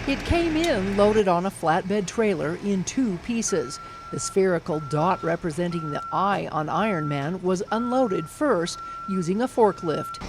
It came in loaded on a flatbed trailer in 2 pieces. The spherical dot representing the eye on Ironman was unloaded first using a forklift.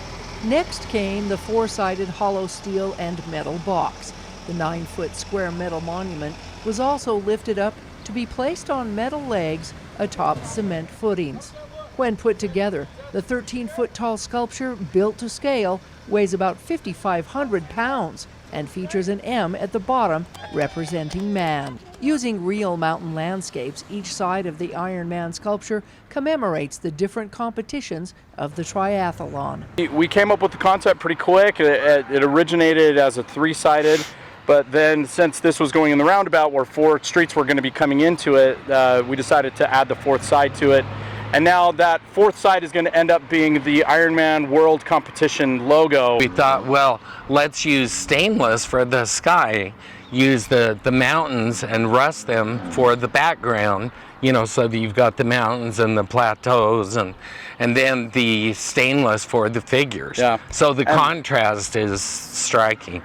Next came the 4-sided hollow steel and metal box. The 9-foot square metal monument was also lifted up to be placed on metal legs atop cement footings. When put together, the 13-foot tall sculpture, built to scale, weighs about 5,500 pounds and features an M at the bottom representing man. Using real mountain landscapes, each side of the Ironman sculpture commemorates the different competitions of the triathlon. We came up with the concept pretty quick. It originated as a 3-sided, but then since this was going in the roundabout where 4 streets were going to be coming into it, we decided to add the 4th side to it. And now that 4th side is going to end up being the Ironman World Competition logo. We thought, well, let's use stainless for the sky, use the mountains and rust them for the background, you know, so that you've got the mountains and the plateaus and then the stainless for the figures. Yeah. So the contrast is striking.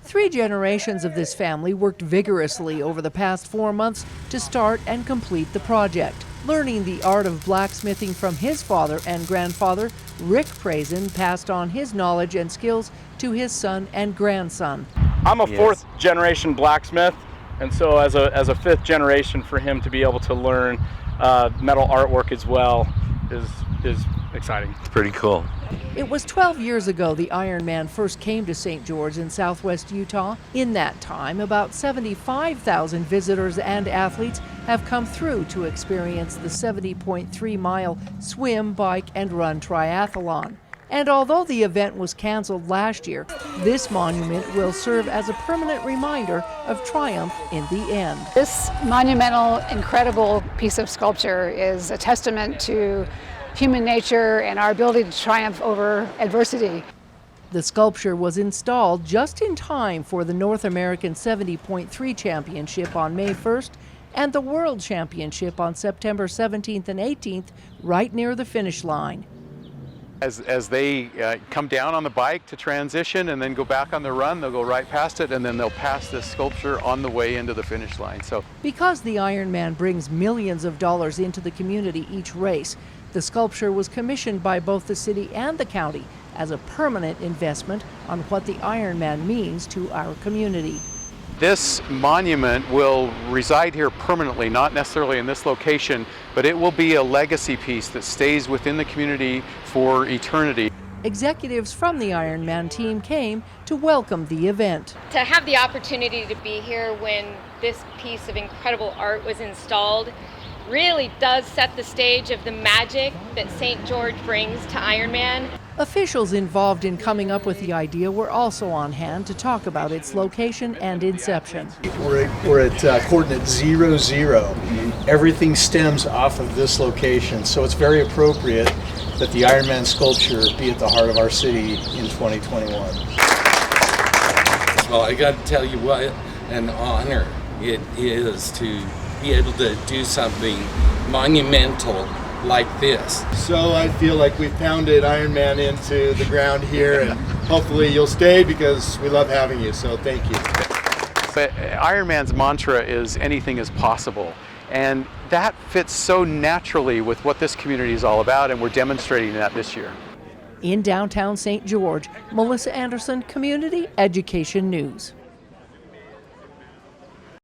3 generations of this family worked vigorously over the past 4 months to start and complete the project. Learning the art of blacksmithing from his father and grandfather, Rick Prazen passed on his knowledge and skills to his son and grandson. I'm a 4th generation blacksmith, and so as a 5th generation, for him to be able to learn metal artwork as well is exciting. It's pretty cool. It was 12 years ago the Ironman first came to St. George in southwest Utah. In that time, about 75,000 visitors and athletes have come through to experience the 70.3-mile swim, bike, and run triathlon. And although the event was canceled last year, this monument will serve as a permanent reminder of triumph in the end. This monumental, incredible piece of sculpture is a testament to human nature and our ability to triumph over adversity. The sculpture was installed just in time for the North American 70.3 Championship on May 1st and the World Championship on September 17th and 18th, right near the finish line. As they come down on the bike to transition and then go back on the run, they'll go right past it, and then they'll pass this sculpture on the way into the finish line. So, because the Ironman brings millions of dollars into the community each race, the sculpture was commissioned by both the city and the county as a permanent investment on what the Ironman means to our community. this monument will reside here permanently, not necessarily in this location, but it will be a legacy piece that stays within the community for eternity. Executives from the Ironman team came to welcome the event. To have the opportunity to be here when this piece of incredible art was installed really does set the stage of the magic that St. George brings to Ironman. Officials involved in coming up with the idea were also on hand to talk about its location and inception. We're at coordinate 00. Everything stems off of this location, so it's very appropriate that the Ironman sculpture be at the heart of our city in 2021. Well, I got to tell you what an honor it is to be able to do something monumental like this. So I feel like we pounded Ironman into the ground here, and hopefully you'll stay because we love having you, so thank you. But Ironman's mantra is anything is possible. And that fits so naturally with what this community is all about, and we're demonstrating that this year. In downtown St. George, Melissa Anderson, Community Education News.